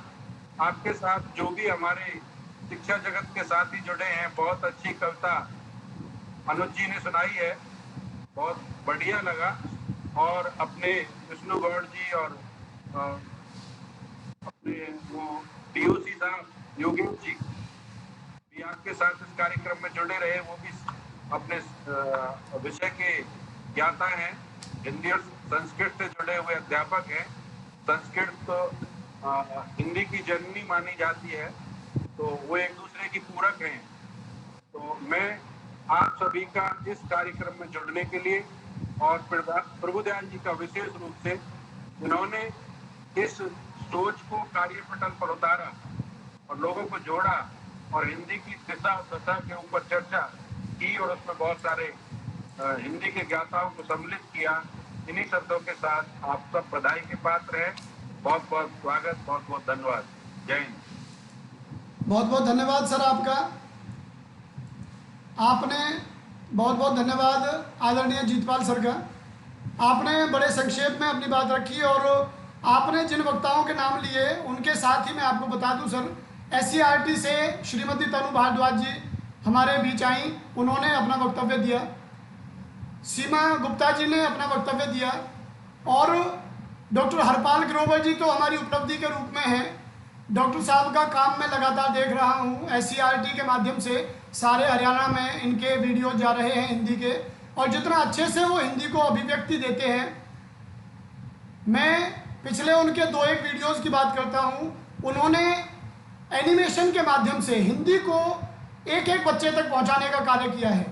आपके साथ जो भी हमारे शिक्षा जगत के साथी जुड़े हैं, बहुत अच्छी कविता अनुज जी ने सुनाई है, बहुत बढ़िया लगा। और अपने विष्णु गौड़ जी और अपने वो DOC साहब योगेश जी भी आपके साथ इस कार्यक्रम में जुड़े रहे, वो भी अपने विषय के ज्ञाता हैं, हिंदी और संस्कृत से जुड़े हुए अध्यापक हैं। संस्कृत हिंदी की जननी मानी जाती है, तो वो एक दूसरे की पूरक हैं। तो मैं आप सभी का इस कार्यक्रम में जुड़ने के लिए और प्रभुदयाल जी का विशेष रूप से, जिन्होंने इस सोच को कार्यपटल पर उतारा और लोगों को जोड़ा और हिंदी की दिशा और दशा के ऊपर चर्चा की, और उसमें बहुत सारे हिंदी के ज्ञाताओं को सम्मिलित किया। इन्हीं शब्दों के साथ आप सब बधाई के पात्र हैं। बहुत बहुत स्वागत, बहुत बहुत धन्यवाद। जय हिंद। बहुत बहुत धन्यवाद सर आपका। आपने बहुत बहुत धन्यवाद आदरणीय जीतपाल सर का। आपने बड़े संक्षेप में अपनी बात रखी और आपने जिन वक्ताओं के नाम लिए उनके साथ ही मैं आपको बता दूं सर, SCERT से श्रीमती तनु भारद्वाज जी हमारे बीच आई, उन्होंने अपना वक्तव्य दिया। सीमा गुप्ता जी ने अपना वक्तव्य दिया और डॉक्टर हरपाल ग्रोवर जी तो हमारी उपलब्धि के रूप में हैं। डॉक्टर साहब का काम मैं लगातार देख रहा हूँ। SCERT के माध्यम से सारे हरियाणा में इनके वीडियो जा रहे हैं हिंदी के, और जितना अच्छे से वो हिंदी को अभिव्यक्ति देते हैं। मैं पिछले उनके 2-1 वीडियोस की बात करता हूँ। उन्होंने एनिमेशन के माध्यम से हिंदी को एक एक बच्चे तक पहुँचाने का कार्य किया है।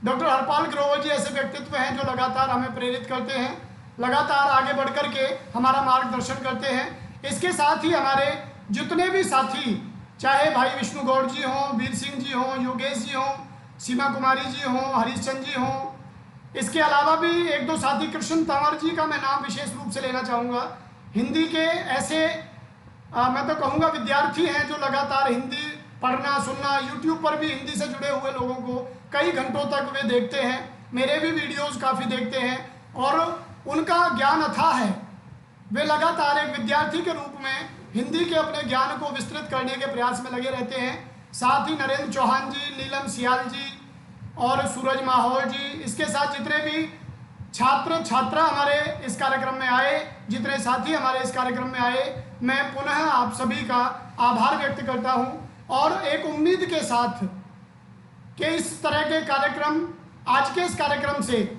डॉक्टर हरपाल ग्रोवर जी ऐसे व्यक्तित्व हैं जो लगातार हमें प्रेरित करते हैं, लगातार आगे बढ़ कर के हमारा मार्गदर्शन करते हैं। इसके साथ ही हमारे जितने भी साथी, चाहे भाई विष्णु गौड़ जी हों, वीर सिंह जी हों, योगेश जी हों, सीमा कुमारी जी हों, हरीशचंद जी हों, इसके अलावा भी 1-2 साथी, कृष्ण तंवर जी का मैं नाम विशेष रूप से लेना चाहूँगा। हिंदी के ऐसे मैं तो कहूँगा विद्यार्थी हैं जो लगातार हिंदी पढ़ना सुनना, यूट्यूब पर भी हिंदी से जुड़े हुए लोगों को कई घंटों तक वे देखते हैं। मेरे भी वीडियोस काफ़ी देखते हैं और उनका ज्ञान अथाह है। वे लगातार एक विद्यार्थी के रूप में हिंदी के अपने ज्ञान को विस्तृत करने के प्रयास में लगे रहते हैं। साथ ही नरेंद्र चौहान जी, नीलम सियाल जी और सूरज माहौल जी, इसके साथ जितने भी छात्र छात्रा हमारे इस कार्यक्रम में आए, जितने साथी हमारे इस कार्यक्रम में आए, मैं पुनः आप सभी का आभार व्यक्त करता हूं और एक उम्मीद के साथ कि इस तरह के कार्यक्रम, आज के इस कार्यक्रम से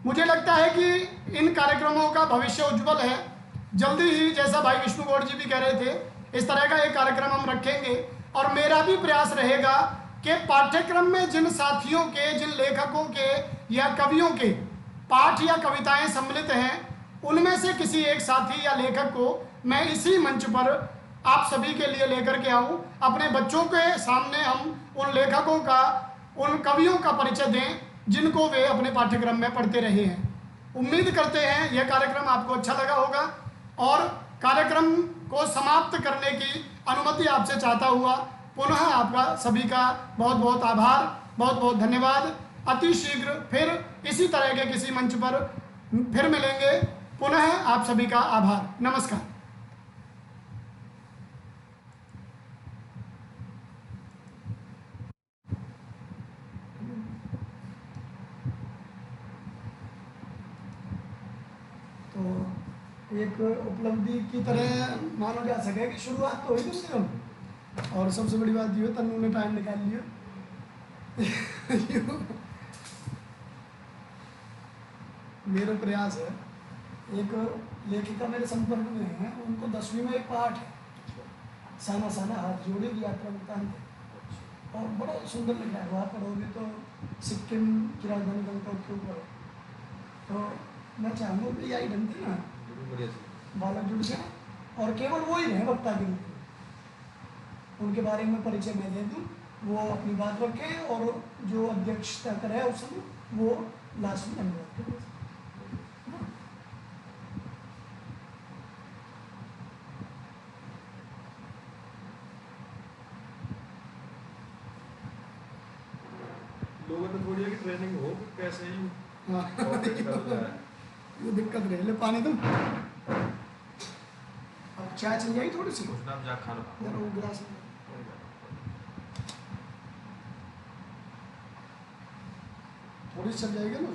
मुझे लगता है कि इन कार्यक्रमों का भविष्य उज्जवल है। जल्दी ही, जैसा भाई विष्णु गौड़ जी भी कह रहे थे, इस तरह का एक कार्यक्रम हम रखेंगे और मेरा भी प्रयास रहेगा कि पाठ्यक्रम में जिन साथियों के, जिन लेखकों के या कवियों के पाठ या कविताएं सम्मिलित हैं, उनमें से किसी एक साथी या लेखक को मैं इसी मंच पर आप सभी के लिए लेकर के आऊं। अपने बच्चों के सामने हम उन लेखकों का, उन कवियों का परिचय दें जिनको वे अपने पाठ्यक्रम में पढ़ते रहे हैं। उम्मीद करते हैं यह कार्यक्रम आपको अच्छा लगा होगा और कार्यक्रम को समाप्त करने की अनुमति आपसे चाहता हुआ पुनः आपका सभी का बहुत बहुत आभार, बहुत बहुत धन्यवाद। अति शीघ्र फिर इसी तरह के किसी मंच पर फिर मिलेंगे। पुनः आप सभी का आभार। नमस्कार। तो एक उपलब्धि की तरह माना जा सके कि शुरुआत तो हुई कम से कम, और सबसे बड़ी बात ये तन्नू ने टाइम निकाल लिया। मेरा प्रयास है, एक लेखिका मेरे संपर्क में है, उनको 10वीं में एक पाठ है, साना साना हाथ जोड़े की यात्रा वृत्तांत, और बड़ा सुंदर लिखा है। वहाँ पढ़ोगे तो सिक्किम की राजधानी गंगटोक के ऊपर। तो मैं चाहूँगा कि यही ढंग से ना बालक जुड़ जाए और केवल वो ही रहे वक्ता के रूप में। उनके बारे में परिचय मैं दे दूँ, वो अपनी बात रखे और जो अध्यक्षता करे उस समय वो लास्ट में धन्यवाद करे। लोगों ने थोड़ी की ट्रेनिंग हो कैसे ही ये दिक्कत रहे। ले पानी तुम, अब चाय चल जाएगी थोड़ी सी, जा खाना वो गिलास थोड़ी चल जाएगी ना।